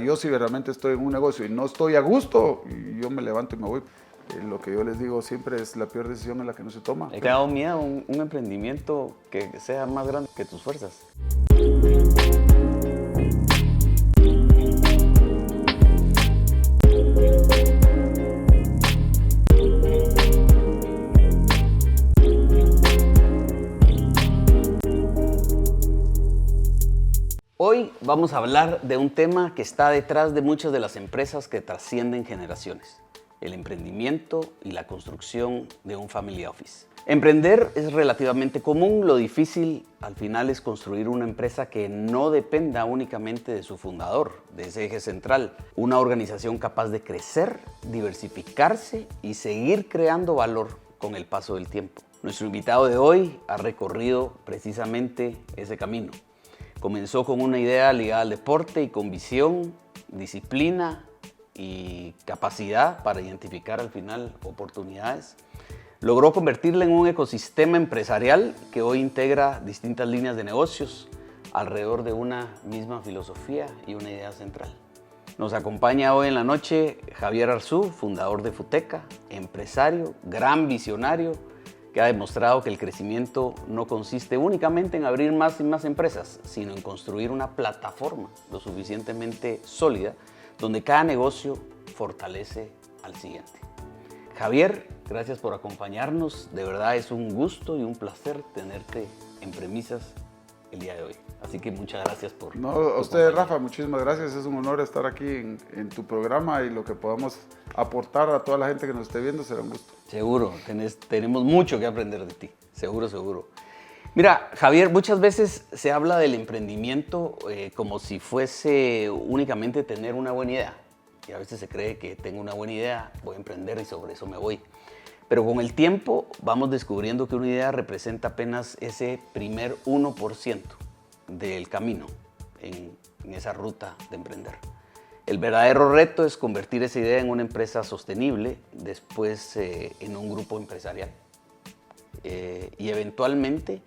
Yo si realmente estoy en un negocio y no estoy a gusto, yo me levanto y me voy. Lo que yo les digo siempre es la peor decisión en la que no se toma. ¿Te ha dado miedo un emprendimiento que sea más grande que tus fuerzas? Hoy vamos a hablar de un tema que está detrás de muchas de las empresas que trascienden generaciones: el emprendimiento y la construcción de un family office. Emprender es relativamente común, lo difícil al final es construir una empresa que no dependa únicamente de su fundador, de ese eje central. Una organización capaz de crecer, diversificarse y seguir creando valor con el paso del tiempo. Nuestro invitado de hoy ha recorrido precisamente ese camino. Comenzó con una idea ligada al deporte y con visión, disciplina y capacidad para identificar al final oportunidades. Logró convertirla en un ecosistema empresarial que hoy integra distintas líneas de negocios alrededor de una misma filosofía y una idea central. Nos acompaña hoy en la noche Javier Arzú, fundador de Futeca, empresario, gran visionario, que ha demostrado que el crecimiento no consiste únicamente en abrir más y más empresas, sino en construir una plataforma lo suficientemente sólida donde cada negocio fortalece al siguiente. Javier, gracias por acompañarnos. De verdad es un gusto y un placer tenerte en Premisas el día de hoy. Así que muchas gracias por... No, a ustedes, Rafa, muchísimas gracias. Es un honor estar aquí en tu programa y lo que podamos aportar a toda la gente que nos esté viendo será un gusto. Seguro, tenemos mucho que aprender de ti, seguro, seguro. Mira, Javier, muchas veces se habla del emprendimiento como si fuese únicamente tener una buena idea. Y a veces se cree que tengo una buena idea, voy a emprender y sobre eso me voy. Pero con el tiempo vamos descubriendo que una idea representa apenas ese primer 1% del camino en esa ruta de emprender. El verdadero reto es convertir esa idea en una empresa sostenible, después en un grupo empresarial y eventualmente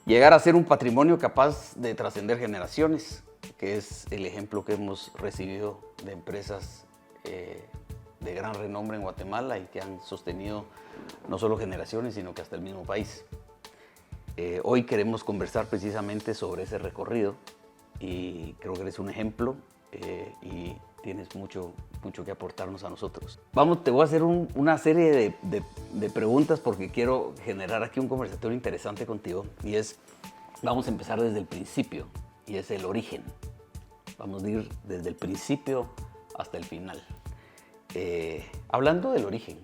llegar a ser un patrimonio capaz de trascender generaciones, que es el ejemplo que hemos recibido de empresas de gran renombre en Guatemala y que han sostenido no solo generaciones, sino que hasta el mismo país. Hoy queremos conversar precisamente sobre ese recorrido y creo que eres un ejemplo y tienes mucho que aportarnos a nosotros. Te voy a hacer una serie de preguntas porque quiero generar aquí un conversatorio interesante contigo y vamos a empezar desde el principio y es el origen. Vamos a ir desde el principio hasta el final. Hablando del origen,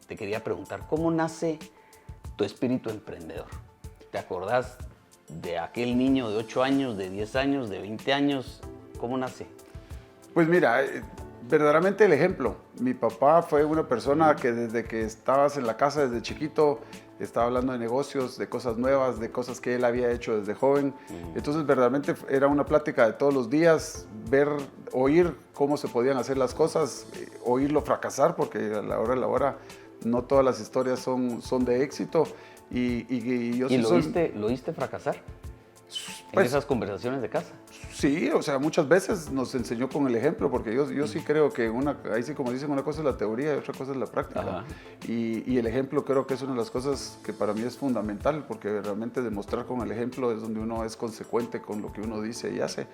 te quería preguntar, ¿cómo nace tu espíritu emprendedor? ¿Te acordás de aquel niño de 8 años, de 10 años, de 20 años? ¿Cómo nace? Pues mira, verdaderamente el ejemplo. Mi papá fue una persona que desde que estabas en la casa, desde chiquito, estaba hablando de negocios, de cosas nuevas, de cosas que él había hecho desde joven. Entonces, verdaderamente era una plática de todos los días, oír cómo se podían hacer las cosas, oírlo fracasar, porque a la hora no todas las historias son de éxito. ¿Y lo viste fracasar? ¿En esas conversaciones de casa? Sí, o sea, muchas veces nos enseñó con el ejemplo, porque yo sí creo que ahí sí, como dicen, una cosa es la teoría y otra cosa es la práctica. Y el ejemplo creo que es una de las cosas que para mí es fundamental, porque realmente demostrar con el ejemplo es donde uno es consecuente con lo que uno dice y hace.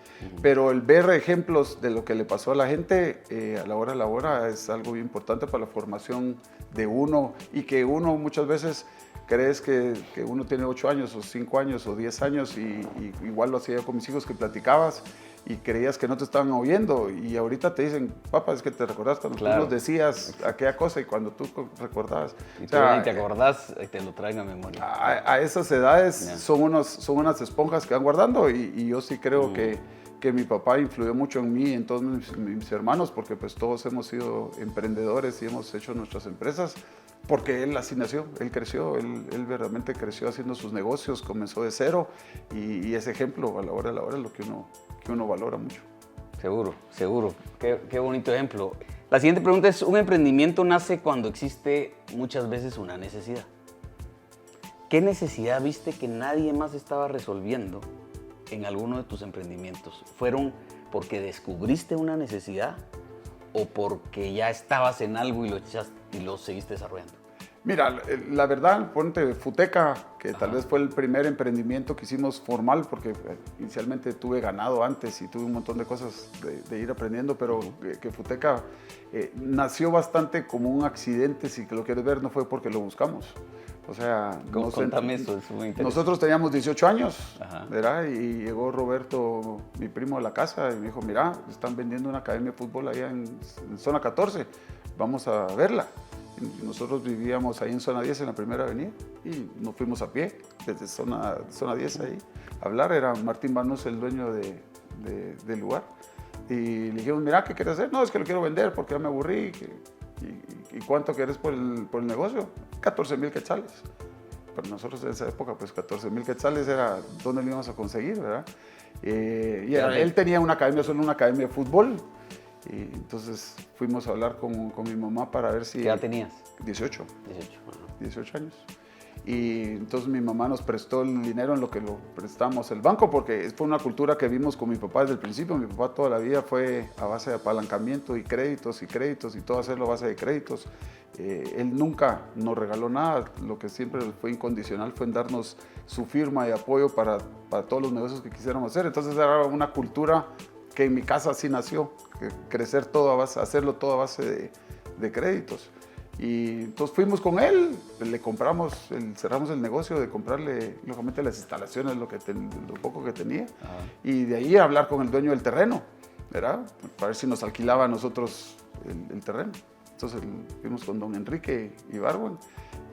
Pero el ver ejemplos de lo que le pasó a la gente a la hora es algo bien importante para la formación de uno y que uno muchas veces... Crees que uno tiene 8 años o 5 años o 10 años y igual lo hacía yo con mis hijos que platicabas y creías que no te estaban oyendo y ahorita te dicen, papá, es que te recordás cuando tú nos decías aquella cosa y cuando tú recordabas. Y tú ni te acordás, te lo traen a memoria. A esas edades son unas esponjas que van guardando y yo sí creo que mi papá influyó mucho en mí y en todos mis hermanos porque pues todos hemos sido emprendedores y hemos hecho nuestras empresas. Porque él así nació, él creció, él verdaderamente creció haciendo sus negocios, comenzó de cero y ese ejemplo a la hora es lo que uno valora mucho. Seguro, seguro. Qué bonito ejemplo. La siguiente pregunta es, ¿un emprendimiento nace cuando existe muchas veces una necesidad? ¿Qué necesidad viste que nadie más estaba resolviendo en alguno de tus emprendimientos? porque descubriste una necesidad o porque ya estabas en algo y lo echaste y lo seguiste desarrollando? Mira, la verdad, ponte Futeca, que tal vez fue el primer emprendimiento que hicimos formal, porque inicialmente tuve ganado antes y tuve un montón de cosas de ir aprendiendo, pero que Futeca nació bastante como un accidente, si lo quieres ver, no fue porque lo buscamos. O sea, Contame eso, es muy interesante. Nosotros teníamos 18 años, Ajá. ¿verdad? Y llegó Roberto, mi primo, a la casa y me dijo, mira, están vendiendo una academia de fútbol allá en zona 14, vamos a verla. Y nosotros vivíamos ahí en zona 10, en la primera avenida, y nos fuimos a pie desde zona 10 ahí a hablar. Era Martín Banús el dueño del lugar. Y le dijimos, mira, ¿qué quieres hacer? No, es que lo quiero vender porque ya me aburrí. ¿Y cuánto querés por el negocio? 14,000 quetzales. Para nosotros en esa época, pues 14,000 quetzales era dónde lo íbamos a conseguir, ¿verdad? Él tenía una academia, solo una academia de fútbol. Y entonces fuimos a hablar con mi mamá para ver si... ¿Qué edad tenías? 18. 18. Ajá. 18 años. Y entonces mi mamá nos prestó el dinero en lo que lo prestamos el banco, porque fue una cultura que vimos con mi papá desde el principio. Mi papá toda la vida fue a base de apalancamiento y créditos y todo hacerlo a base de créditos. Él nunca nos regaló nada, lo que siempre fue incondicional fue en darnos su firma y apoyo para todos los negocios que quisiéramos hacer. Entonces era una cultura que en mi casa así nació, crecer todo a base, hacerlo todo a base de créditos. Y entonces fuimos con él, le compramos, cerramos el negocio de comprarle, lógicamente, las instalaciones, lo poco que tenía. Ajá. Y de ahí a hablar con el dueño del terreno, ¿verdad? Para ver si nos alquilaba a nosotros el terreno. Entonces fuimos con don Enrique Ibargüen,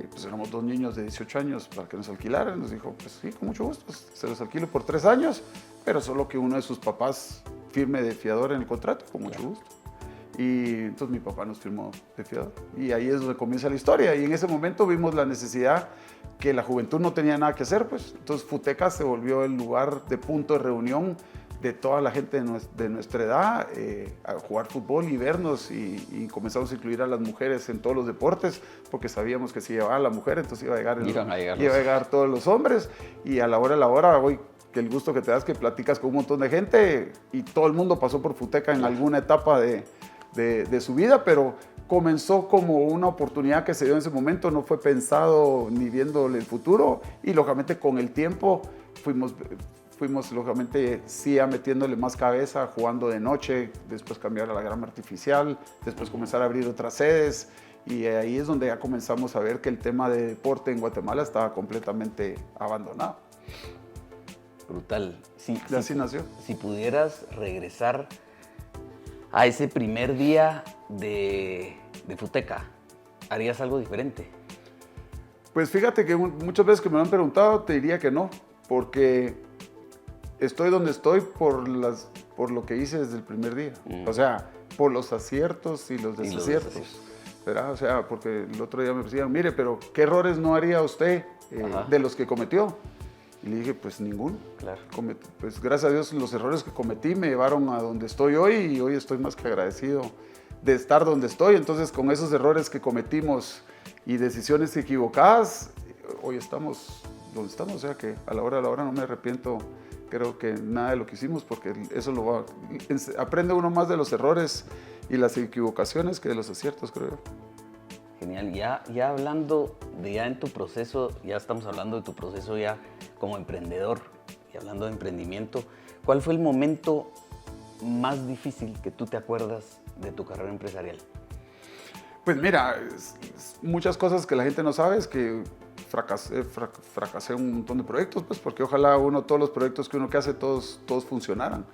y pues éramos dos niños de 18 años para que nos alquilaran. Nos dijo, pues sí, con mucho gusto, se los alquilo por 3 años, pero solo que uno de sus papás firme de fiador en el contrato, con mucho gusto. Y entonces mi papá nos firmó de fiador. Y ahí es donde comienza la historia. Y en ese momento vimos la necesidad que la juventud no tenía nada que hacer, pues. Entonces Futeca se volvió el lugar de punto de reunión de toda la gente de nuestra edad, a jugar fútbol y vernos. Y comenzamos a incluir a las mujeres en todos los deportes, porque sabíamos que si llevaba a la mujer, entonces iba a llegar todos los hombres. Y a la hora, hoy, que el gusto que te das, que platicas con un montón de gente, y todo el mundo pasó por Futeca en alguna etapa de su vida, pero comenzó como una oportunidad que se dio en ese momento, no fue pensado ni viéndole el futuro, y lógicamente con el tiempo fuimos lógicamente sí metiéndole más cabeza, jugando de noche, después cambiar a la grama artificial, después comenzar a abrir otras sedes, y ahí es donde ya comenzamos a ver que el tema de deporte en Guatemala estaba completamente abandonado. Brutal. Sí, así nació. Si pudieras regresar a ese primer día de Futeca, ¿harías algo diferente? Pues fíjate que muchas veces que me lo han preguntado, te diría que no, porque estoy donde estoy por lo que hice desde el primer día. O sea, por los aciertos y los desaciertos. ¿Verdad? O sea, porque el otro día me decían, mire, pero ¿qué errores no haría usted de los que cometió? Y le dije, pues ninguno. Claro. Pues gracias a Dios los errores que cometí me llevaron a donde estoy hoy, y hoy estoy más que agradecido de estar donde estoy. Entonces, con esos errores que cometimos y decisiones equivocadas, hoy estamos donde estamos. O sea que a la hora no me arrepiento, creo que nada de lo que hicimos, porque eso aprende uno más de los errores y las equivocaciones que de los aciertos, creo yo. Genial. Ya hablando ya en tu proceso, ya estamos hablando de tu proceso ya como emprendedor y hablando de emprendimiento, ¿cuál fue el momento más difícil que tú te acuerdas de tu carrera empresarial? Pues mira, muchas cosas que la gente no sabe es que fracasé un montón de proyectos, pues porque ojalá todos los proyectos que uno que hace, todos funcionaran.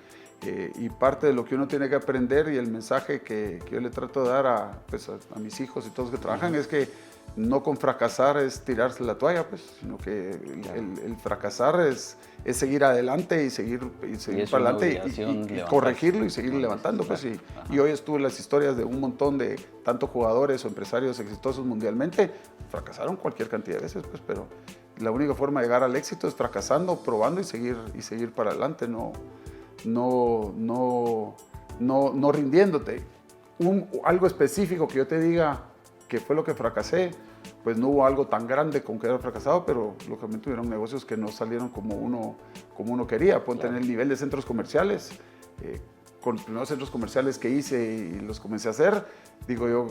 Y parte de lo que uno tiene que aprender y el mensaje que yo le trato de dar a mis hijos y todos los que trabajan es que no con fracasar es tirarse la toalla, pues, sino que el fracasar es seguir adelante y seguir para adelante y corregirlo y seguir levantando. Pues, y hoy estuve en las historias de un montón de tanto jugadores o empresarios exitosos mundialmente, fracasaron cualquier cantidad de veces, pues, pero la única forma de llegar al éxito es fracasando, probando y seguir para adelante, no rindiéndote. Algo específico que yo te diga que fue lo que fracasé, pues no hubo algo tan grande con que haber fracasado, pero lógicamente hubieron negocios que no salieron como uno quería. Pueden tener el nivel de centros comerciales, con los primeros centros comerciales que hice y los comencé a hacer, digo yo,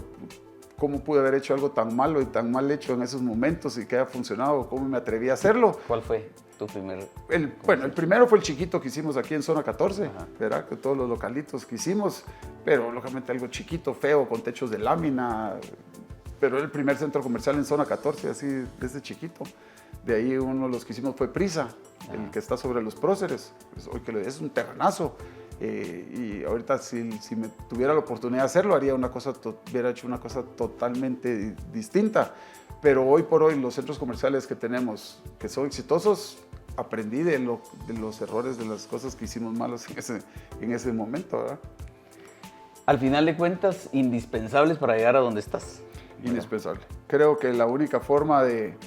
¿cómo pude haber hecho algo tan malo y tan mal hecho en esos momentos y que haya funcionado? ¿Cómo me atreví a hacerlo? ¿Cuál fue tu primer? Bueno, el primero fue el chiquito que hicimos aquí en Zona 14, ¿verdad? Con todos los localitos que hicimos, pero lógicamente algo chiquito, feo, con techos de lámina, pero el primer centro comercial en Zona 14, así desde chiquito. De ahí uno de los que hicimos fue Prisa, el que está sobre los próceres, pues, hoy que es un terrenazo. Y ahorita si me tuviera la oportunidad de hacerlo, hubiera hecho una cosa totalmente distinta. Pero hoy por hoy los centros comerciales que tenemos, que son exitosos, aprendí de los errores, de las cosas que hicimos malos en ese momento, ¿verdad? Al final de cuentas, indispensables para llegar a donde estás. Indispensable. Creo que la única forma de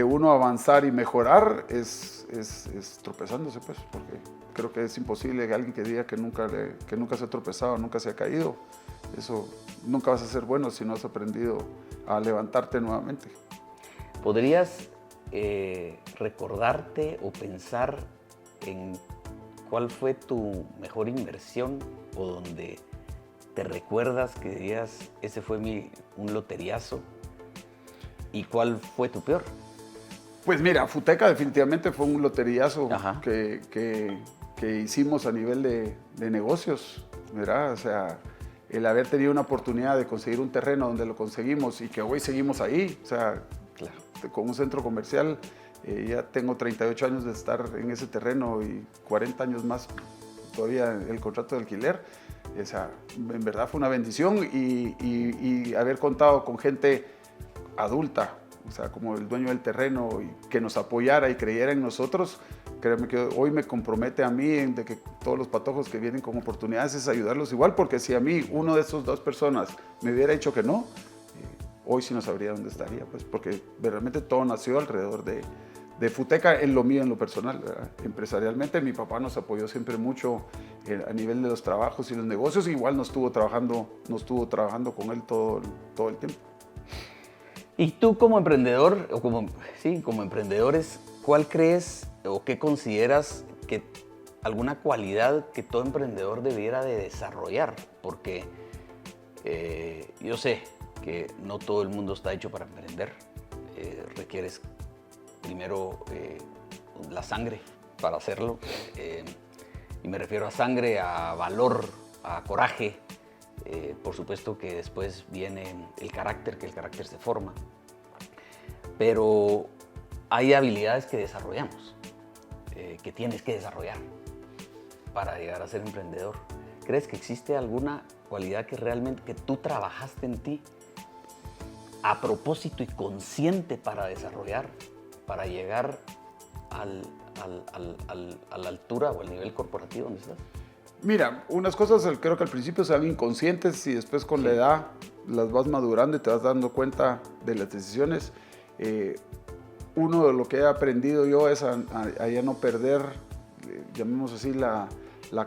uno avanzar y mejorar es tropezándose, pues, porque creo que es imposible que alguien que diga que nunca se ha tropezado, nunca se ha caído. Eso nunca vas a ser bueno si no has aprendido a levantarte nuevamente. ¿Podrías recordarte o pensar en cuál fue tu mejor inversión o donde te recuerdas que dirías, ese fue un loteriazo? ¿Y cuál fue tu peor? Pues mira, Futeca definitivamente fue un loteriazo que hicimos a nivel de negocios, ¿verdad? O sea, el haber tenido una oportunidad de conseguir un terreno donde lo conseguimos y que hoy seguimos ahí, o sea, claro, con un centro comercial, ya tengo 38 años de estar en ese terreno y 40 años más todavía el contrato de alquiler. O sea, en verdad fue una bendición y haber contado con gente adulta, o sea, como el dueño del terreno, y que nos apoyara y creyera en nosotros, créeme que hoy me compromete a mí de que todos los patojos que vienen con oportunidades es ayudarlos igual, porque si a mí uno de esas dos personas me hubiera dicho que no, hoy sí no sabría dónde estaría, pues, porque realmente todo nació alrededor de Futeca, en lo mío, en lo personal, ¿verdad? Empresarialmente mi papá nos apoyó siempre mucho a nivel de los trabajos y los negocios, igual nos estuvo trabajando con él todo el tiempo. Y tú como emprendedor, o como emprendedores, ¿cuál crees o qué consideras que alguna cualidad que todo emprendedor debiera de desarrollar? Porque yo sé que no todo el mundo está hecho para emprender. Requieres primero la sangre para hacerlo. Y me refiero a sangre, a valor, a coraje. Por supuesto que después viene el carácter, que el carácter se forma. Pero hay habilidades que desarrollamos, que tienes que desarrollar para llegar a ser emprendedor. ¿Crees que existe alguna cualidad que realmente que tú trabajaste en ti a propósito y consciente para desarrollar, para llegar a la altura o al nivel corporativo donde estás? Mira, unas cosas creo que al principio sean inconscientes y después con la edad las vas madurando y te vas dando cuenta de las decisiones. Uno de lo que he aprendido yo es a ya no perder, llamemos así, la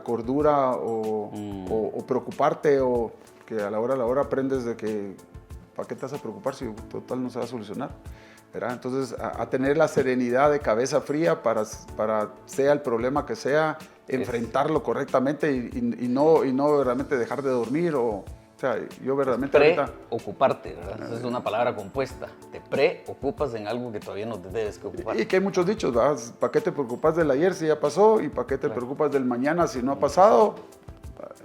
cordura o preocuparte, o que a la hora aprendes de que ¿para qué te vas a preocupar si total no se va a solucionar? ¿Verdad? Entonces, a tener la serenidad de cabeza fría para sea el problema que sea, enfrentarlo correctamente y no realmente dejar de dormir o sea, yo verdaderamente preocuparte, ¿verdad? Esa es una palabra compuesta. Te preocupas en algo que todavía no te debes que ocupar. Y que hay muchos dichos, ¿verdad? ¿Para qué te preocupas del ayer si ya pasó? ¿Y para qué te preocupas del mañana si no ha pasado?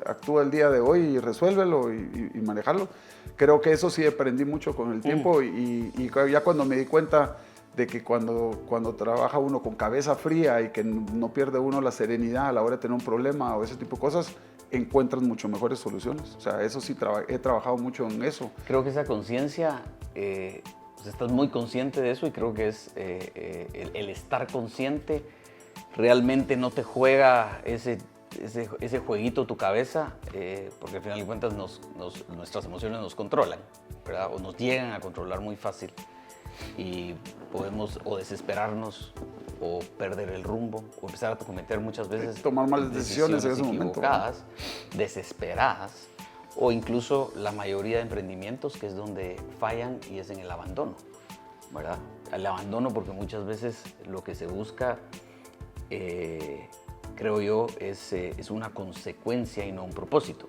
Actúa el día de hoy y resuélvelo y manejarlo. Creo que eso sí aprendí mucho con el tiempo y ya cuando me di cuenta de que cuando trabaja uno con cabeza fría y que no pierde uno la serenidad a la hora de tener un problema o ese tipo de cosas, encuentras mucho mejores soluciones. O sea, eso sí, he trabajado mucho en eso. Creo que esa conciencia, pues estás muy consciente de eso y creo que es el estar consciente realmente no te juega ese jueguito tu cabeza, porque al final de cuentas nuestras emociones nos controlan, ¿verdad? O nos llegan a controlar muy fácil y podemos o desesperarnos o perder el rumbo o empezar a cometer muchas veces tomar malas decisiones en ese momento, desesperadas, o incluso la mayoría de emprendimientos que es donde fallan y es en el abandono, ¿verdad? El abandono porque muchas veces lo que se busca creo yo, es una consecuencia y no un propósito.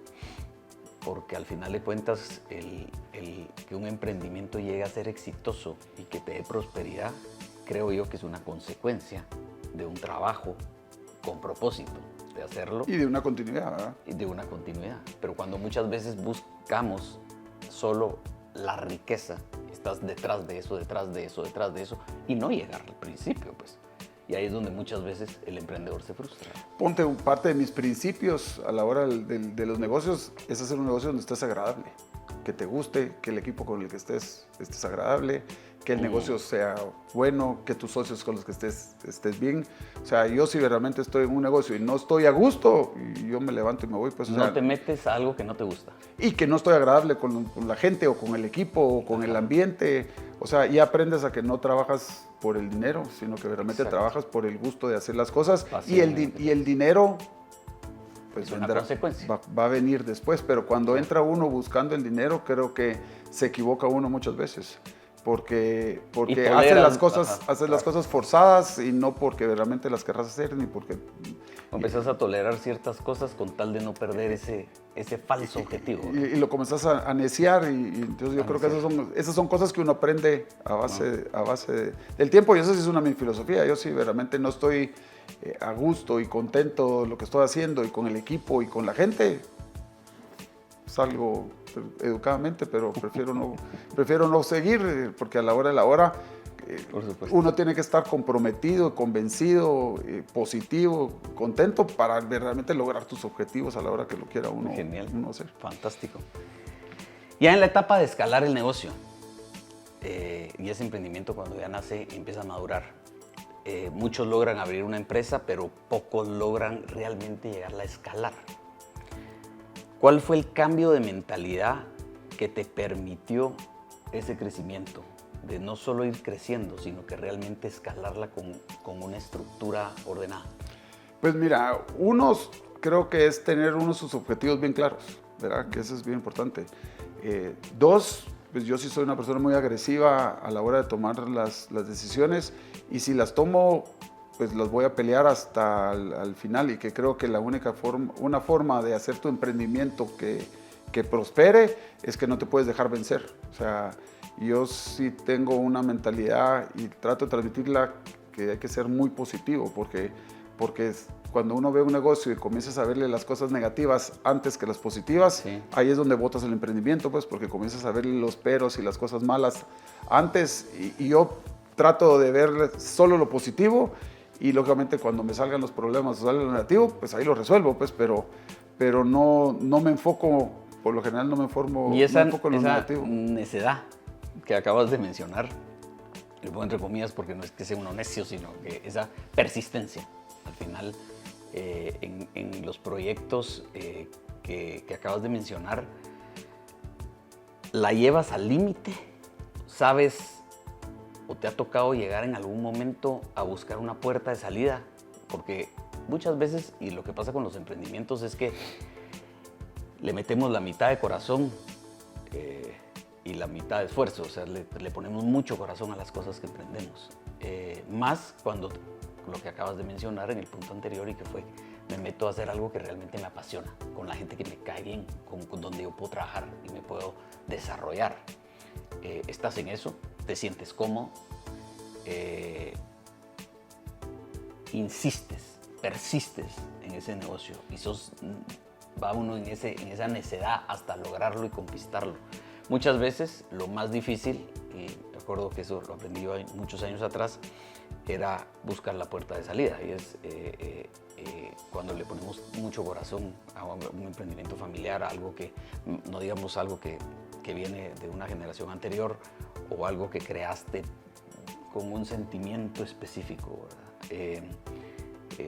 Porque al final de cuentas, que un emprendimiento llegue a ser exitoso y que te dé prosperidad, creo yo que es una consecuencia de un trabajo con propósito de hacerlo. Y de una continuidad, ¿verdad? Y de una continuidad. Pero cuando muchas veces buscamos solo la riqueza, estás detrás de eso, detrás de eso, detrás de eso, y no llegar al principio, pues. Y ahí es donde muchas veces el emprendedor se frustra. Ponte parte de mis principios a la hora de los negocios es hacer un negocio donde estés agradable, que te guste, que el equipo con el que estés agradable, que el negocio sea bueno, que tus socios con los que estés bien. O sea, yo si realmente estoy en un negocio y no estoy a gusto, y yo me levanto y me voy, pues... No te metes a algo que no te gusta. Y que no estoy agradable con la gente o con el equipo o con el ambiente. O sea, y aprendes a que no trabajas por el dinero, sino que realmente trabajas por el gusto de hacer las cosas. Y el dinero pues es una consecuencia. Va a venir después, pero cuando entra uno buscando el dinero, creo que se equivoca uno muchas veces. Porque haces las cosas forzadas y no porque realmente las querrás hacer, ni porque... Empezás a tolerar ciertas cosas con tal de no perder ese falso objetivo. Y lo comenzás a neciar, y entonces yo creo que esas son cosas que uno aprende a base del tiempo, y eso sí es mi filosofía. Yo sí realmente no estoy a gusto y contento de lo que estoy haciendo y con el equipo y con la gente, salgo educadamente, pero prefiero no seguir, porque a la hora de la hora uno tiene que estar comprometido, convencido, positivo, contento para realmente lograr tus objetivos a la hora que lo quiera uno hacer. Fantástico. Ya en la etapa de escalar el negocio, y ese emprendimiento cuando ya nace empieza a madurar, muchos logran abrir una empresa, pero pocos logran realmente llegarla a escalar. ¿Cuál fue el cambio de mentalidad que te permitió ese crecimiento? De no solo ir creciendo, sino que realmente escalarla con una estructura ordenada. Pues mira, creo que es tener sus objetivos bien claros, ¿verdad? Que eso es bien importante. Dos, pues yo sí soy una persona muy agresiva a la hora de tomar las decisiones, y si las tomo, pues las voy a pelear hasta el final, y que creo que una forma de hacer tu emprendimiento que prospere es que no te puedes dejar vencer. O sea, yo sí tengo una mentalidad y trato de transmitirla, que hay que ser muy positivo, porque cuando uno ve un negocio y comienzas a verle las cosas negativas antes que las positivas, ahí es donde botas el emprendimiento, pues, porque comienzas a verle los peros y las cosas malas antes, y yo trato de ver solo lo positivo. Y lógicamente cuando me salgan los problemas o sale lo negativo, pues ahí lo resuelvo, pues, pero no me enfoco, por lo general no me enfoco en lo negativo. Necedad que acabas de mencionar, lo pongo entre comillas porque no es que sea uno necio, sino que esa persistencia, al final, en los proyectos que acabas de mencionar, la llevas al límite, sabes, o te ha tocado llegar en algún momento a buscar una puerta de salida, porque muchas veces, y lo que pasa con los emprendimientos es que le metemos la mitad de corazón y la mitad de esfuerzo, o sea, le ponemos mucho corazón a las cosas que emprendemos, más cuando lo que acabas de mencionar en el punto anterior, y que fue, me meto a hacer algo que realmente me apasiona, con la gente que me cae bien, con donde yo puedo trabajar y me puedo desarrollar. Estás en eso, te sientes cómodo, insistes, persistes en ese negocio, y va uno en esa necedad hasta lograrlo y conquistarlo. Muchas veces lo más difícil, y recuerdo que eso lo aprendí yo muchos años atrás, era buscar la puerta de salida, y es cuando le ponemos mucho corazón a un emprendimiento familiar, algo que, no digamos algo que viene de una generación anterior, o algo que creaste con un sentimiento específico,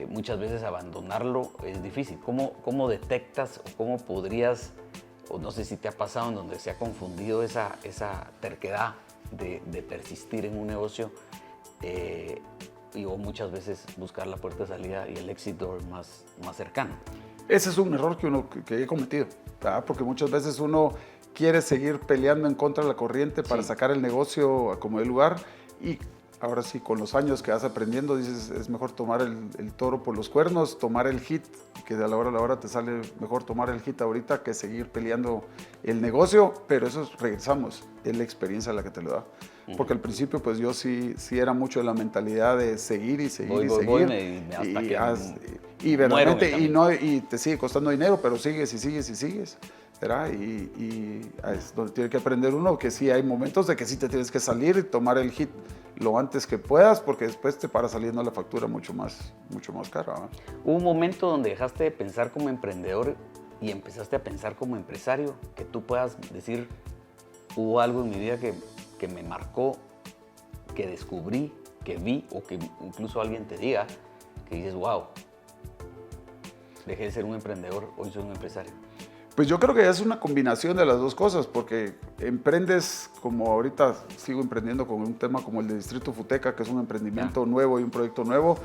muchas veces abandonarlo es difícil. ¿Cómo detectas o cómo podrías, o no sé si te ha pasado en donde se ha confundido esa terquedad de persistir en un negocio, o muchas veces buscar la puerta de salida y el exit door más cercano? Ese es un error que he cometido, ¿verdad? Porque muchas veces uno quiere seguir peleando en contra de la corriente para sacar el negocio a como dé lugar, y ahora sí, con los años que vas aprendiendo, dices, es mejor tomar el toro por los cuernos, tomar el hit, que a la hora te sale mejor tomar el hit ahorita que seguir peleando el negocio, pero eso regresamos, es la experiencia la que te lo da. Porque al principio, pues yo sí era mucho de la mentalidad de seguir y seguir y verdaderamente, y te sigue costando dinero, pero sigues y sigues y sigues. ¿Verdad? Y es donde tiene que aprender uno que sí hay momentos de que sí te tienes que salir y tomar el hit lo antes que puedas, porque después te para saliendo la factura mucho más cara, ¿verdad? ¿Hubo un momento donde dejaste de pensar como emprendedor y empezaste a pensar como empresario? Que tú puedas decir, hubo algo en mi vida que me marcó, que descubrí, que vi, o que incluso alguien te diga, que dices, wow, dejé de ser un emprendedor, hoy soy un empresario. Pues yo creo que es una combinación de las dos cosas, porque emprendes, como ahorita sigo emprendiendo con un tema como el de Distrito Futeca, que es un emprendimiento nuevo y un proyecto nuevo,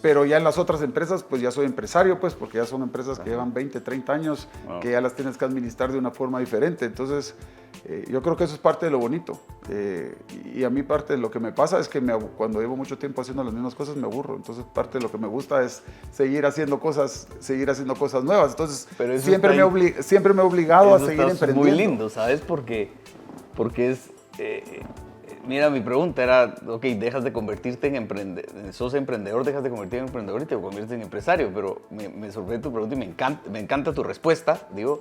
pero ya en las otras empresas, pues ya soy empresario, pues, porque ya son empresas que llevan 20, 30 años, que ya las tienes que administrar de una forma diferente. Entonces, yo creo que eso es parte de lo bonito. Y a mí parte de lo que me pasa es que cuando llevo mucho tiempo haciendo las mismas cosas me aburro. Entonces, parte de lo que me gusta es seguir haciendo cosas nuevas. Entonces, siempre me he obligado a seguir emprendiendo. Muy lindo, ¿sabes? Porque es... mira, mi pregunta era, ok, dejas de convertirte en emprendedor, sos emprendedor, dejas de convertirte en emprendedor y te conviertes en empresario, pero me sorprende tu pregunta y me encanta tu respuesta, digo,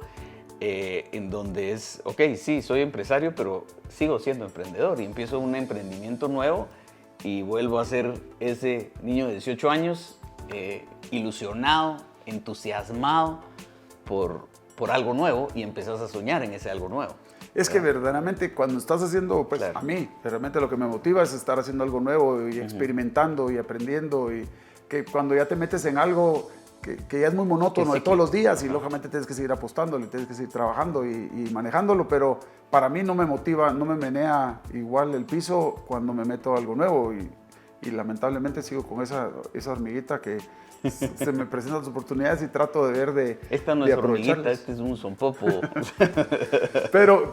en donde es, ok, sí, soy empresario, pero sigo siendo emprendedor y empiezo un emprendimiento nuevo y vuelvo a ser ese niño de 18 años, ilusionado, entusiasmado por algo nuevo y empezás a soñar en ese algo nuevo. Es que verdaderamente cuando estás haciendo, pues a mí, realmente lo que me motiva es estar haciendo algo nuevo y experimentando y aprendiendo, y que cuando ya te metes en algo que ya es muy monótono de todos los días y lógicamente tienes que seguir apostándole, tienes que seguir trabajando y manejándolo, pero para mí no me motiva, no me menea igual el piso cuando me meto a algo nuevo y lamentablemente sigo con esa hormiguita que se me presentan las oportunidades y trato de ver Esta no es hormiguita, este es un sonpopo.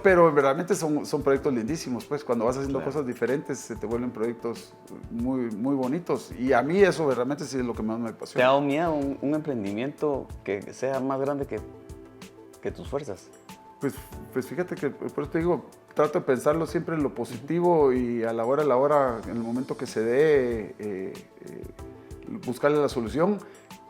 pero realmente son proyectos lindísimos, pues cuando vas haciendo cosas diferentes se te vuelven proyectos muy, muy bonitos y a mí eso realmente sí es lo que más me apasiona. ¿Te ha dado miedo un emprendimiento que sea más grande que tus fuerzas? Pues fíjate que por eso te digo, trato de pensarlo siempre en lo positivo y a la hora, en el momento que se dé, buscarle la solución.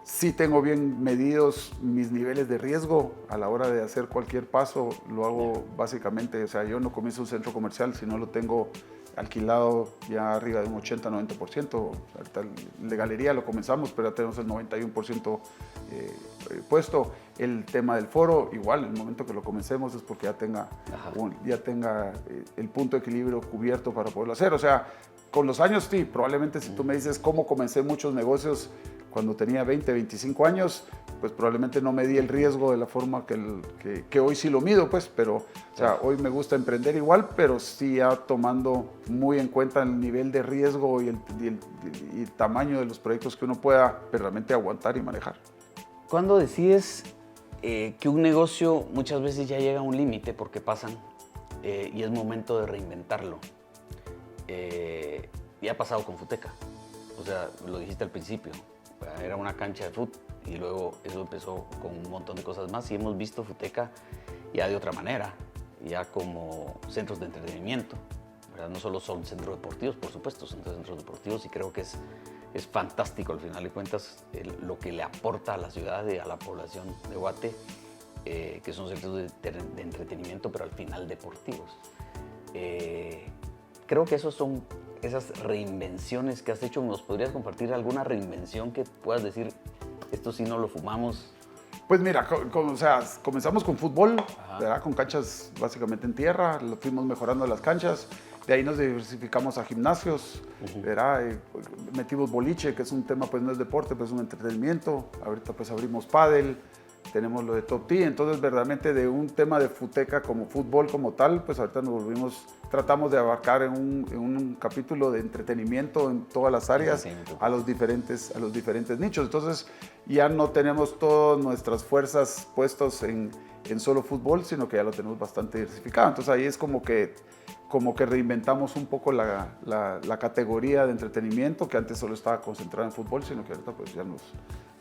Sí tengo bien medidos mis niveles de riesgo a la hora de hacer cualquier paso, lo hago básicamente, o sea, yo no comienzo un centro comercial si no lo tengo alquilado ya arriba de un 80-90%. Ahorita el de galería lo comenzamos, pero ya tenemos el 91% puesto. El tema del foro, igual, en el momento que lo comencemos es porque ya tenga el punto de equilibrio cubierto para poderlo hacer. O sea, con los años, sí, probablemente si tú me dices cómo comencé muchos negocios cuando tenía 20, 25 años, pues probablemente no me di el riesgo de la forma que hoy sí lo mido, pues, pero, o sea, hoy me gusta emprender igual, pero sí ya tomando muy en cuenta el nivel de riesgo y el tamaño de los proyectos que uno pueda realmente aguantar y manejar. ¿Cuándo decides que un negocio muchas veces ya llega a un límite porque pasan y es momento de reinventarlo? Y ha pasado con Futeca, o sea, lo dijiste al principio, era una cancha de fútbol y luego eso empezó con un montón de cosas más y hemos visto Futeca ya de otra manera, ya como centros de entretenimiento, ¿verdad? No solo son centros deportivos, por supuesto, son centros deportivos y creo que es fantástico al final de cuentas lo que le aporta a la ciudad y a la población de Guate, que son centros de entretenimiento, pero al final deportivos. Creo que esos son esas reinvenciones que has hecho. ¿Nos podrías compartir alguna reinvención que puedas decir, esto sí no lo fumamos? Pues mira, o sea, comenzamos con fútbol, ¿verdad? Con canchas básicamente en tierra, lo fuimos mejorando las canchas, de ahí nos diversificamos a gimnasios, ¿verdad? Metimos boliche, que es un tema, pues no es deporte, pues es un entretenimiento, ahorita pues abrimos pádel, tenemos lo de Top T, entonces verdaderamente de un tema de Futeca como fútbol como tal, pues ahorita tratamos de abarcar en un capítulo de entretenimiento en todas las áreas a los diferentes nichos. Entonces ya no tenemos todas nuestras fuerzas puestas en solo fútbol, sino que ya lo tenemos bastante diversificado. Entonces ahí es como que como que reinventamos un poco la categoría de entretenimiento, que antes solo estaba concentrada en fútbol, sino que ahorita pues ya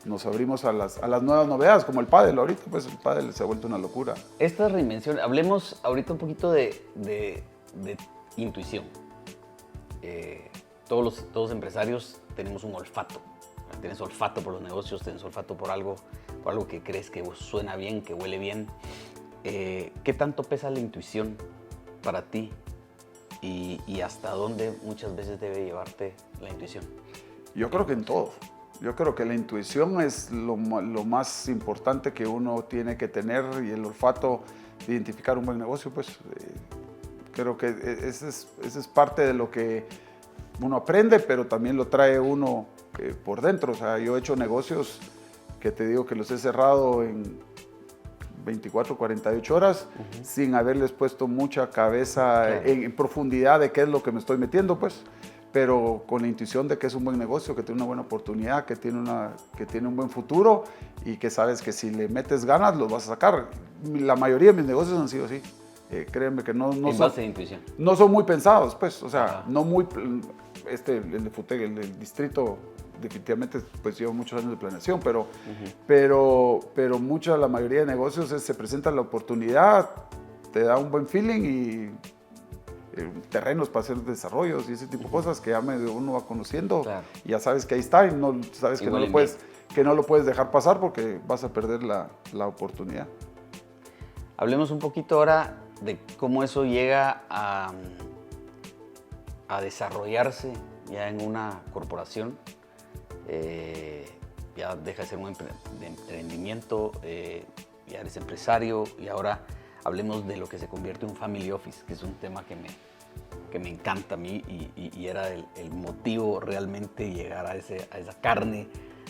nos abrimos a las nuevas novedades, como el pádel. Ahorita pues el pádel se ha vuelto una locura. Esta reinvención, hablemos ahorita un poquito de intuición. Todos los empresarios tenemos un olfato. Tienes olfato por los negocios, tienes olfato por algo que crees que suena bien, que huele bien. ¿Qué tanto pesa la intuición para ti y hasta dónde muchas veces debe llevarte la intuición? Yo creo que en todo. Yo creo que la intuición es lo más importante que uno tiene que tener, y el olfato de identificar un buen negocio, pues creo que ese es parte de lo que uno aprende, pero también lo trae uno por dentro. O sea, yo he hecho negocios que te digo que los he cerrado en 24, 48 horas, sin haberles puesto mucha cabeza en profundidad de qué es lo que me estoy metiendo, pues, pero con la intuición de que es un buen negocio, que tiene una buena oportunidad, que tiene un buen futuro, y que sabes que si le metes ganas los vas a sacar. La mayoría de mis negocios han sido así. Créeme que no en base de intuición. No son muy pensados, pues, o sea, no muy... el de Futec, el del distrito, definitivamente pues lleva muchos años de planeación, pero la mayoría de negocios se presenta la oportunidad, te da un buen feeling y terrenos para hacer desarrollos y ese tipo de cosas que ya uno va conociendo, y ya sabes que ahí está, y no sabes que no lo puedes dejar pasar porque vas a perder la oportunidad. Hablemos un poquito ahora de cómo eso llega a desarrollarse ya en una corporación. Ya deja de ser un emprendimiento, ya eres empresario, y ahora hablemos de lo que se convierte en un family office, que es un tema que me encanta a mí, y era el motivo realmente llegar a esa carne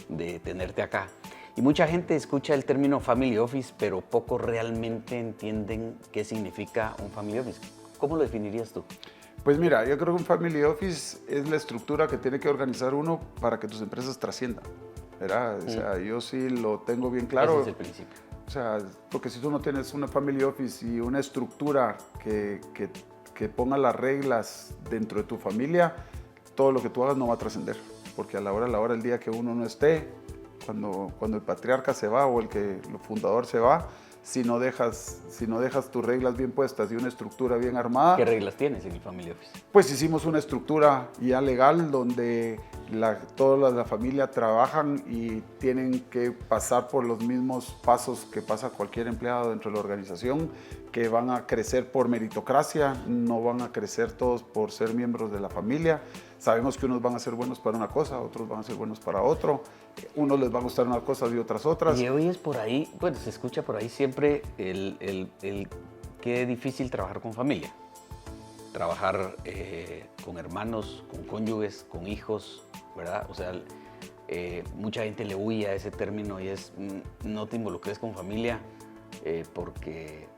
de tenerte acá. Y mucha gente escucha el término family office, pero pocos realmente entienden qué significa un family office. ¿Cómo lo definirías tú? Pues mira, yo creo que un family office es la estructura que tiene que organizar uno para que tus empresas trasciendan, ¿verdad? O sea, yo sí lo tengo bien claro. Ese es el principio. O sea, porque si tú no tienes una family office y una estructura que ponga las reglas dentro de tu familia, todo lo que tú hagas no va a trascender. Porque a la hora del día que uno no esté, cuando el patriarca se va o el fundador se va, si no dejas tus reglas bien puestas y una estructura bien armada. ¿Qué reglas tienes en el family office? Pues hicimos una estructura ya legal donde toda la familia trabajan y tienen que pasar por los mismos pasos que pasa cualquier empleado dentro de la organización, que van a crecer por meritocracia, no van a crecer todos por ser miembros de la familia. Sabemos que unos van a ser buenos para una cosa, otros van a ser buenos para otro, unos les va a gustar unas cosas y otras otras. Y hoy es por ahí, bueno, se escucha por ahí siempre el qué difícil trabajar con familia. Trabajar con hermanos, con cónyuges, con hijos, ¿verdad? O sea, mucha gente le huye a ese término y es no te involucres con familia porque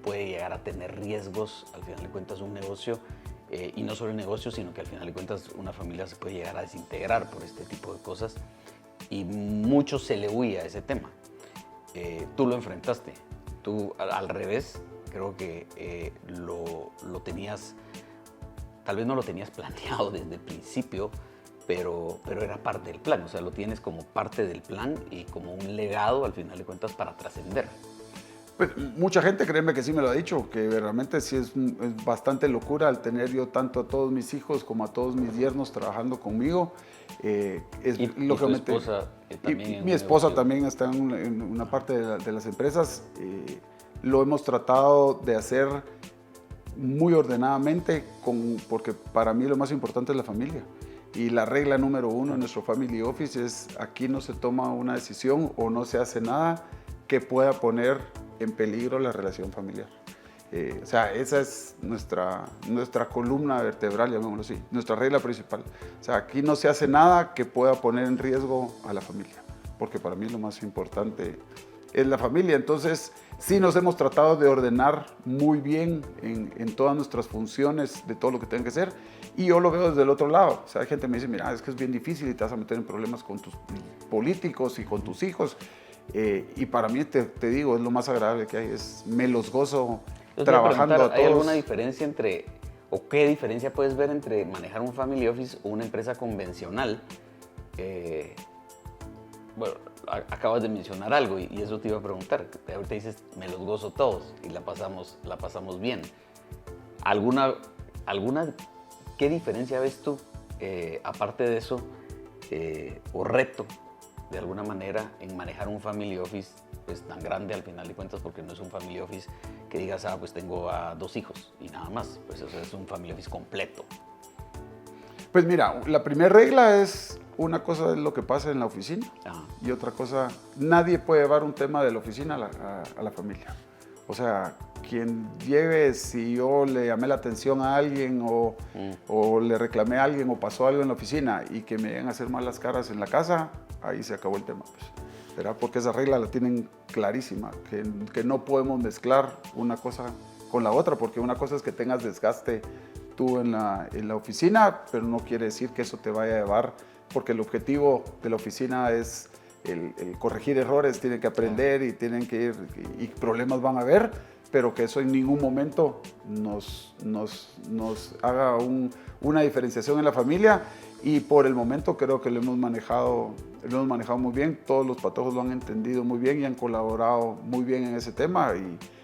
puede llegar a tener riesgos. Al final de cuentas, un negocio, y no solo el negocio, sino que al final de cuentas una familia se puede llegar a desintegrar por este tipo de cosas, y mucho se le huye a ese tema. Tú lo enfrentaste, tú al revés, creo que lo tenías, tal vez no lo tenías planeado desde el principio, pero era parte del plan. O sea, lo tienes como parte del plan y como un legado al final de cuentas para trascender. Pues, mucha gente, créeme que sí me lo ha dicho, que realmente sí es bastante locura al tener yo tanto a todos mis hijos como a todos mis yernos trabajando conmigo. Mi esposa también está en una parte de las empresas. Lo hemos tratado de hacer muy ordenadamente, porque para mí lo más importante es la familia. Y la regla número 1 en nuestro Family Office es: aquí no se toma una decisión o no se hace nada que pueda poner en peligro la relación familiar. O sea, esa es nuestra columna vertebral, llamémoslo así, nuestra regla principal. O sea, aquí no se hace nada que pueda poner en riesgo a la familia, porque para mí lo más importante es la familia. Entonces, sí nos hemos tratado de ordenar muy bien en todas nuestras funciones, de todo lo que tenga que ser, y yo lo veo desde el otro lado. O sea, hay gente que me dice: mira, es que es bien difícil y te vas a meter en problemas con tus políticos y con tus hijos. Y para mí, te digo, es lo más agradable que hay, me los gozo trabajando ¿Hay alguna diferencia entre, o qué diferencia puedes ver entre manejar un family office o una empresa convencional? Bueno, acabas de mencionar algo y eso te iba a preguntar. Ahorita dices, me los gozo todos y la pasamos bien. ¿Qué diferencia ves tú, aparte de eso, o reto, de alguna manera, en manejar un family office pues, tan grande al final de cuentas? Porque no es un family office que digas, pues tengo a 2 hijos y nada más. Pues eso es un family office completo. Pues mira, la primera regla es, una cosa es lo que pasa en la oficina. Ajá. Y otra cosa, nadie puede llevar un tema de la oficina a la familia. O sea, quien lleve, si yo le llamé la atención a alguien o le reclamé a alguien o pasó algo en la oficina y que me vengan a hacer malas caras en la casa, ahí se acabó el tema. Pues, ¿verdad? Porque esa regla la tienen clarísima, que no podemos mezclar una cosa con la otra, porque una cosa es que tengas desgaste tú en la oficina, pero no quiere decir que eso te vaya a llevar, porque el objetivo de la oficina es el corregir errores, tienen que aprender y tienen que ir, y problemas van a haber, pero que eso en ningún momento nos haga una diferenciación en la familia. Y por el momento creo que lo hemos manejado muy bien, todos los patojos lo han entendido muy bien y han colaborado muy bien en ese tema.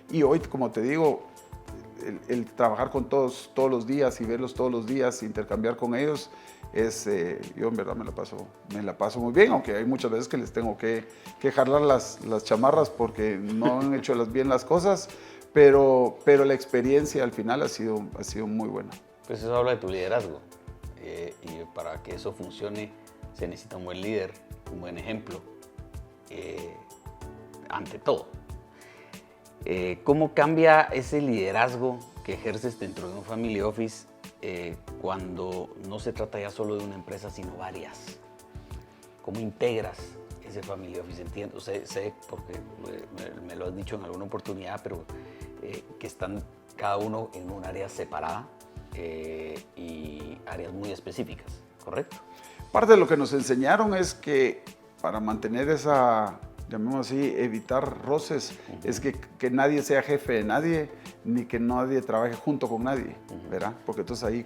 Y hoy, como te digo, el trabajar con todos los días y verlos todos los días, intercambiar con ellos, yo en verdad me la paso muy bien, aunque hay muchas veces que les tengo que jalar las chamarras porque no han hecho bien las cosas, pero la experiencia al final ha sido muy buena. Pues eso habla de tu liderazgo, y para que eso funcione se necesita un buen líder, un buen ejemplo, ante todo. ¿Cómo cambia ese liderazgo que ejerces dentro de un family office cuando no se trata ya solo de una empresa, sino varias? ¿Cómo integras ese family office? Entiendo, sé porque me lo has dicho en alguna oportunidad, pero que están cada uno en un área separada y áreas muy específicas, ¿correcto? Parte de lo que nos enseñaron es que para mantener esa, llamémoslo así, evitar roces, es que nadie sea jefe de nadie, ni que nadie trabaje junto con nadie, ¿verdad? Porque entonces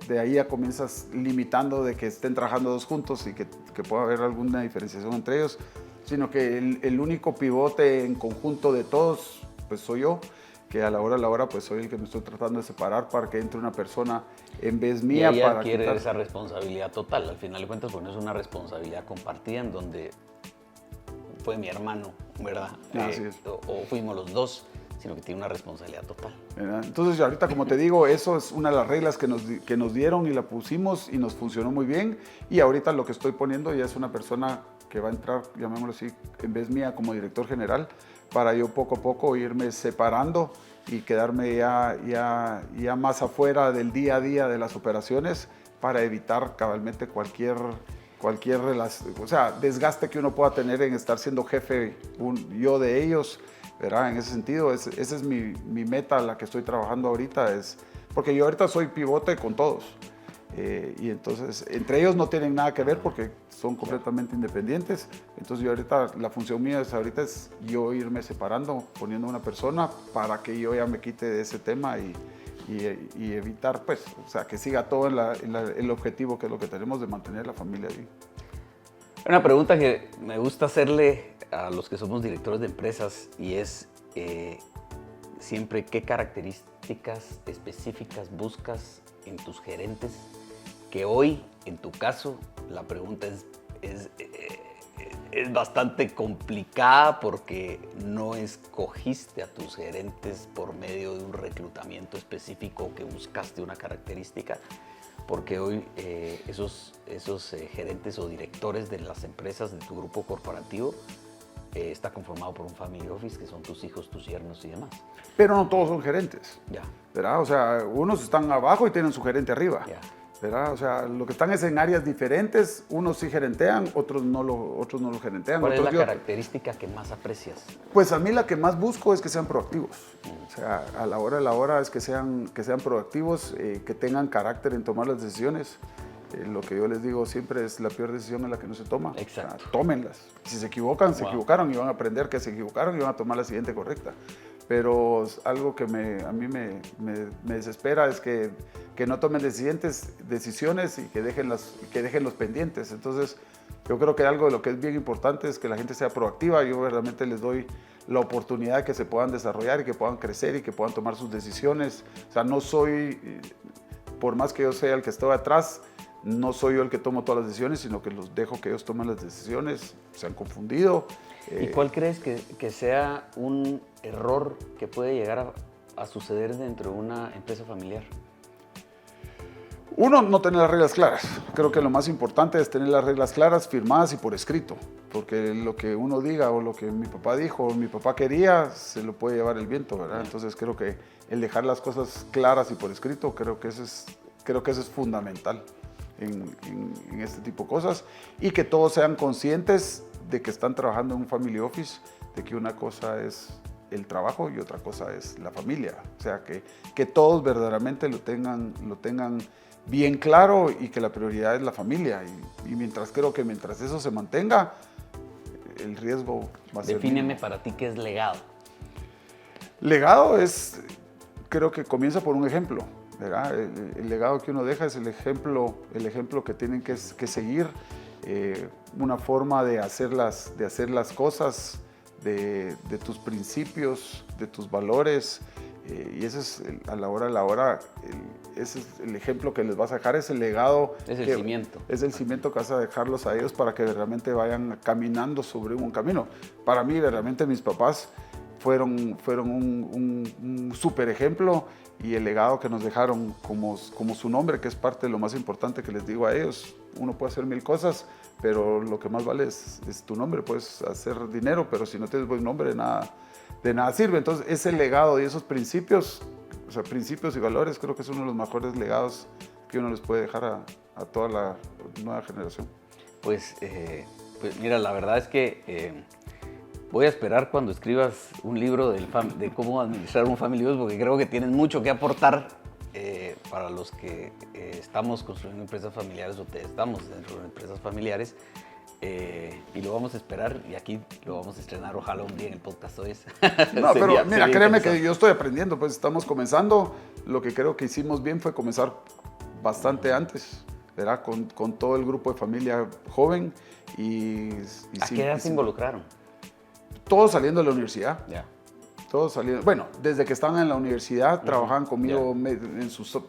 de ahí ya comienzas limitando de que estén trabajando 2 juntos y que pueda haber alguna diferenciación entre ellos, sino que el único pivote en conjunto de todos, pues soy yo, que a la hora pues soy el que me estoy tratando de separar para que entre una persona en vez mía. Y ahí para adquiere quitar esa responsabilidad total. Al final de cuentas, bueno, es una responsabilidad compartida en donde fue mi hermano, ¿verdad? Así es. O fuimos los 2, sino que tiene una responsabilidad total. ¿Verdad? Entonces ahorita, como te digo, eso es una de las reglas que nos dieron y la pusimos y nos funcionó muy bien. Y ahorita lo que estoy poniendo ya es una persona que va a entrar, llamémoslo así, en vez mía como director general, para yo poco a poco irme separando y quedarme ya más afuera del día a día de las operaciones para evitar cabalmente cualquier o sea, desgaste que uno pueda tener en estar siendo jefe yo de ellos, ¿verdad? En ese sentido, esa es mi meta, la que estoy trabajando ahorita, porque yo ahorita soy pivote con todos. Y entonces, entre ellos no tienen nada que ver porque son completamente independientes. Entonces, yo ahorita, la función mía es yo irme separando, poniendo una persona para que yo ya me quite de ese tema y evitar, pues, o sea, que siga todo el objetivo que es lo que tenemos de mantener la familia bien. Una pregunta que me gusta hacerle a los que somos directores de empresas y es siempre qué características específicas buscas en tus gerentes, que hoy, en tu caso, la pregunta es bastante complicada porque no escogiste a tus gerentes por medio de un reclutamiento específico que buscaste una característica, porque hoy esos gerentes o directores de las empresas de tu grupo corporativo está conformado por un family office que son tus hijos, tus yernos y demás. Pero no todos son gerentes, Ya. ¿verdad? O sea, unos están abajo y tienen su gerente arriba. Ya. ¿Verdad? O sea, lo que están es en áreas diferentes, unos sí gerentean, otros no lo gerentean. ¿Cuál es la característica que más aprecias? Pues a mí la que más busco es que sean proactivos. O sea, a la hora de la hora es que sean proactivos, que tengan carácter en tomar las decisiones. Lo que yo les digo siempre es la peor decisión en la que no se toma. Exacto. O sea, tómenlas. Si se equivocan, se equivocaron y van a aprender que se equivocaron y van a tomar la siguiente correcta. pero algo que a mí me desespera es que no tomen decisiones y que dejen los pendientes. Entonces, yo creo que algo de lo que es bien importante es que la gente sea proactiva. Yo verdaderamente les doy la oportunidad de que se puedan desarrollar y que puedan crecer y que puedan tomar sus decisiones. O sea, no soy, por más que yo sea el que estoy atrás, no soy yo el que tomo todas las decisiones, sino que los dejo que ellos tomen las decisiones. Se han confundido. ¿Y cuál crees que sea un error que puede llegar a suceder dentro de una empresa familiar? Uno, no tener las reglas claras. Creo que lo más importante es tener las reglas claras, firmadas y por escrito. Porque lo que uno diga o lo que mi papá dijo o mi papá quería, se lo puede llevar el viento, ¿verdad? Entonces creo que el dejar las cosas claras y por escrito, creo que eso es fundamental en este tipo de cosas. Y que todos sean conscientes de que están trabajando en un family office, de que una cosa es el trabajo y otra cosa es la familia. O sea, que todos verdaderamente lo tengan bien claro y que la prioridad es la familia. Y creo que mientras eso se mantenga, el riesgo va a ser Defíneme mínimo. para ti qué es legado. Legado creo que comienza por un ejemplo, ¿verdad? El legado que uno deja es el ejemplo que tienen que seguir, una forma de hacer las cosas, de tus principios, de tus valores, y ese es a la hora, ese es el ejemplo que les vas a dejar, es el legado. Es el cimiento. Es el cimiento que vas a dejarlos a ellos para que realmente vayan caminando sobre un camino. Para mí, realmente mis papás fueron un súper ejemplo, y el legado que nos dejaron como su nombre, que es parte de lo más importante que les digo a ellos. Uno puede hacer 1000 cosas, pero lo que más vale es tu nombre. Puedes hacer dinero, pero si no tienes buen nombre, de nada sirve. Entonces, ese legado y esos principios, o sea, principios y valores, creo que es uno de los mejores legados que uno les puede dejar a toda la nueva generación. Pues mira, la verdad es que voy a esperar cuando escribas un libro de cómo administrar un family office, porque creo que tienes mucho que aportar para los que estamos construyendo empresas familiares o estamos dentro de empresas familiares. Y lo vamos a esperar, y aquí lo vamos a estrenar, ojalá un día en el podcast hoy. No, pero mira, créeme que yo estoy aprendiendo, pues estamos comenzando. Lo que creo que hicimos bien fue comenzar bastante antes, ¿verdad? Con todo el grupo de familia joven. ¿A qué edad se involucraron? Todos saliendo de la universidad. Ya. Todos saliendo. Bueno, desde que estaban en la universidad, trabajaban conmigo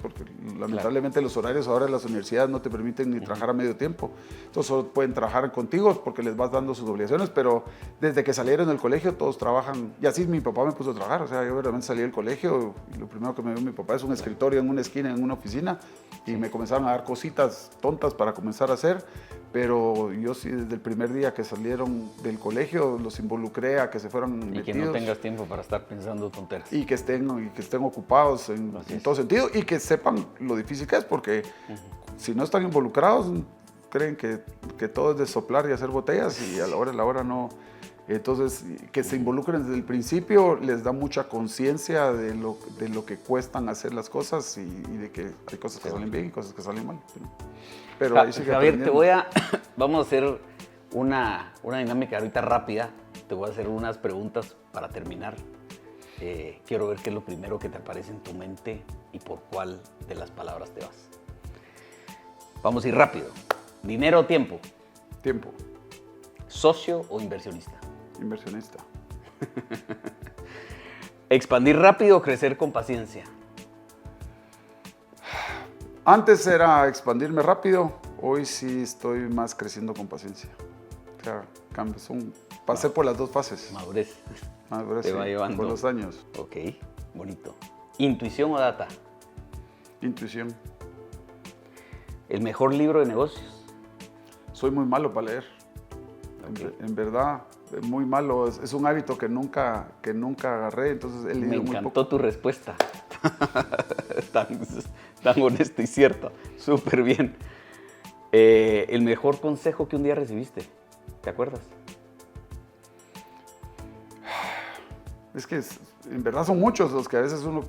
porque lamentablemente los horarios ahora en las universidades no te permiten ni trabajar a medio tiempo. Entonces solo pueden trabajar contigo porque les vas dando sus obligaciones, pero desde que salieron del colegio todos trabajan. Y así mi papá me puso a trabajar. O sea, yo realmente salí del colegio y lo primero que me dio mi papá es un escritorio en una esquina, en una oficina, y me comenzaron a dar cositas tontas para comenzar a hacer. Pero yo sí, desde el primer día que salieron del colegio, los involucré a que se fueran metidos. Y que no tengas tiempo para estar pensando tonteras. Y que estén ocupados en todo sentido, y que sepan lo difícil que es, porque si no están involucrados, creen que todo es de soplar y hacer botellas, y a la hora no. Entonces, que se involucren desde el principio les da mucha conciencia de lo que cuestan hacer las cosas, y de que hay cosas que salen bien y cosas que salen mal. Pero ahí sigue Javier, aprendiendo. vamos a hacer una dinámica ahorita rápida. Te voy a hacer unas preguntas para terminar. Quiero ver qué es lo primero que te aparece en tu mente y por cuál de las palabras te vas. Vamos a ir rápido. ¿Dinero o tiempo? Tiempo. ¿Socio o inversionista? Inversionista. ¿Expandir rápido o crecer con paciencia? Antes era expandirme rápido, hoy sí estoy más creciendo con paciencia. O sea, cambios. Pasé por las dos fases. Madurez. Madurez, Te va llevando. por los años. Ok, bonito. ¿Intuición o data? Intuición. ¿El mejor libro de negocios? Soy muy malo para leer. Okay. En verdad, muy malo. Es un hábito que nunca agarré, entonces he leído Me muy encantó poco. tu respuesta. tan honesta y cierta. Súper bien. ¿El mejor consejo que un día recibiste? ¿Te acuerdas? Es que en verdad son muchos los que a veces uno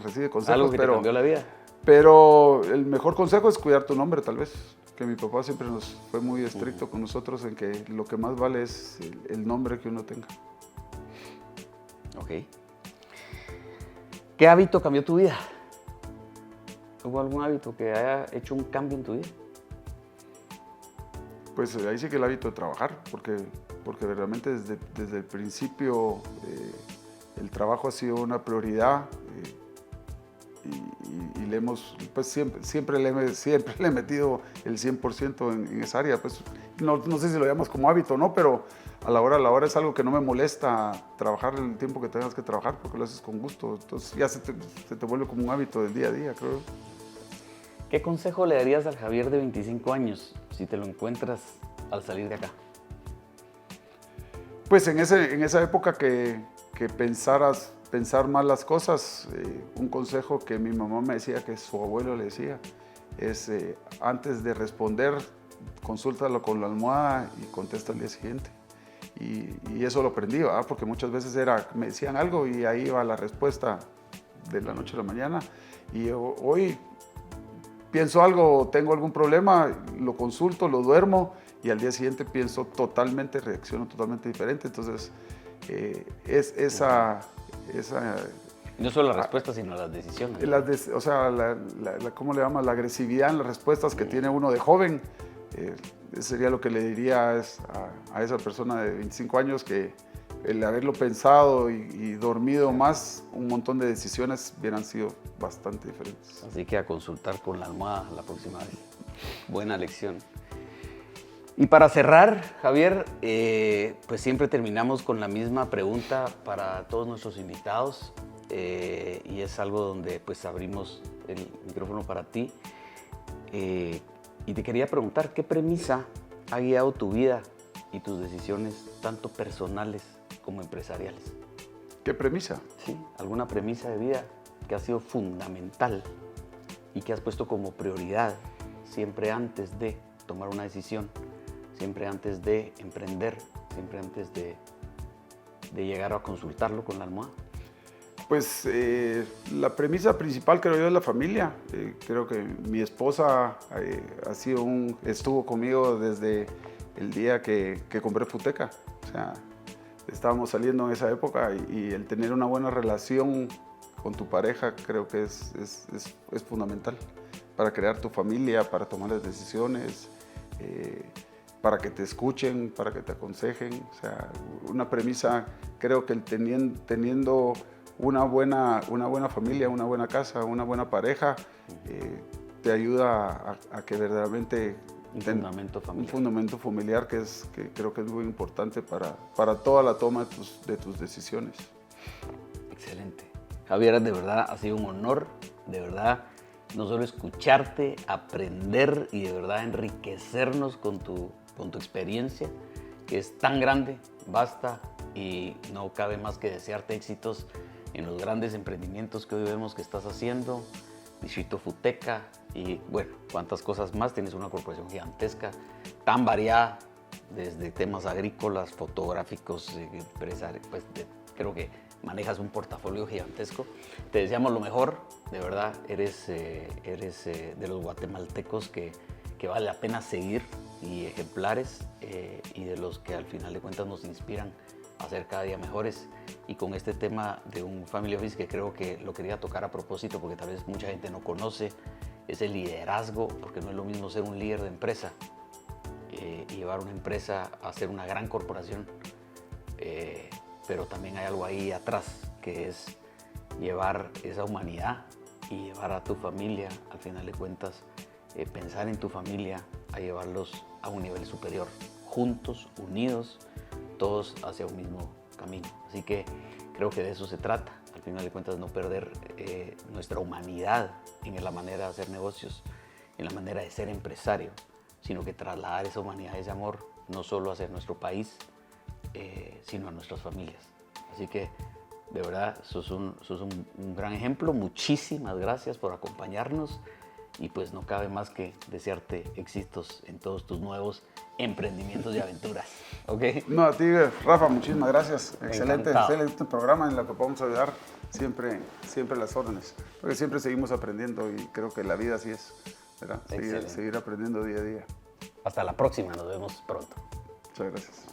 recibe consejos. Algo que te cambió la vida. Pero el mejor consejo es cuidar tu nombre, tal vez. Que mi papá siempre fue muy estricto con nosotros en que lo que más vale es el nombre que uno tenga. Ok. ¿Qué hábito cambió tu vida? ¿Hubo algún hábito que haya hecho un cambio en tu vida? Pues ahí sí que el hábito de trabajar, porque realmente desde el principio el trabajo ha sido una prioridad y le hemos, pues siempre le he metido el 100% en esa área. Pues, no sé si lo llamas como hábito o no, pero a la hora es algo que no me molesta trabajar el tiempo que tengas que trabajar porque lo haces con gusto. Entonces ya se te vuelve como un hábito del día a día, creo. ¿Qué consejo le darías al Javier de 25 años si te lo encuentras al salir de acá? Pues en esa época que pensar mal las cosas, un consejo que mi mamá me decía, que su abuelo le decía, es antes de responder, consúltalo con la almohada y contesta al día siguiente. Y eso lo aprendí, ¿verdad? Porque muchas veces me decían algo y ahí iba la respuesta de la noche a la mañana. Y hoy pienso algo, tengo algún problema, lo consulto, lo duermo y al día siguiente reacciono totalmente diferente. Entonces, No solo las respuestas, sino las decisiones. o sea, ¿cómo le llamas? La agresividad en las respuestas que tiene uno de joven. Sería lo que le diría a esa persona de 25 años, que el haberlo pensado y dormido más, un montón de decisiones hubieran sido bastante diferentes. Así que a consultar con la almohada la próxima vez. Buena lección. Y para cerrar, Javier, pues siempre terminamos con la misma pregunta para todos nuestros invitados y es algo donde pues abrimos el micrófono para ti. Y te quería preguntar, ¿qué premisa ha guiado tu vida y tus decisiones, tanto personales como empresariales? ¿Qué premisa? Sí, alguna premisa de vida que ha sido fundamental y que has puesto como prioridad siempre antes de tomar una decisión, siempre antes de emprender, siempre antes de llegar a consultarlo con la almohada. Pues la premisa principal, creo yo, es la familia. Creo que mi esposa estuvo conmigo desde el día que compré Futeca. O sea, estábamos saliendo en esa época y el tener una buena relación con tu pareja creo que es fundamental para crear tu familia, para tomar las decisiones, para que te escuchen, para que te aconsejen. O sea, una premisa, creo que teniendo una buena familia, una buena casa, una buena pareja, te ayuda a que verdaderamente un fundamento familiar que creo que es muy importante para toda la toma de tus decisiones. Excelente. Javier, de verdad ha sido un honor, de verdad, no solo escucharte, aprender y de verdad enriquecernos con tu experiencia, que es tan grande, vasta, y no cabe más que desearte éxitos en los grandes emprendimientos que hoy vemos que estás haciendo, Distrito Futeca y bueno, cuántas cosas más. Tienes una corporación gigantesca, tan variada, desde temas agrícolas, fotográficos, empresarios, pues creo que manejas un portafolio gigantesco. Te deseamos lo mejor, de verdad, eres de los guatemaltecos que vale la pena seguir y ejemplares y de los que al final de cuentas nos inspiran a ser cada día mejores. Y con este tema de un Family Office que creo que lo quería tocar a propósito porque tal vez mucha gente no conoce, es el liderazgo, porque no es lo mismo ser un líder de empresa y llevar una empresa a ser una gran corporación, pero también hay algo ahí atrás que es llevar esa humanidad y llevar a tu familia, al final de cuentas, pensar en tu familia, a llevarlos a un nivel superior, juntos, unidos, todos hacia un mismo camino. Así que creo que de eso se trata, al final de cuentas, no perder nuestra humanidad en la manera de hacer negocios, en la manera de ser empresario, sino que trasladar esa humanidad, ese amor, no solo hacia nuestro país, sino a nuestras familias. Así que de verdad sos un gran ejemplo. Muchísimas gracias por acompañarnos y pues no cabe más que desearte éxitos en todos tus nuevos emprendimientos y aventuras. ¿Okay? No, a ti, Rafa, muchísimas gracias. Excelente programa en el que podemos ayudar siempre las órdenes. Porque siempre seguimos aprendiendo y creo que la vida así es, ¿verdad? Seguir aprendiendo día a día. Hasta la próxima, nos vemos pronto. Muchas gracias.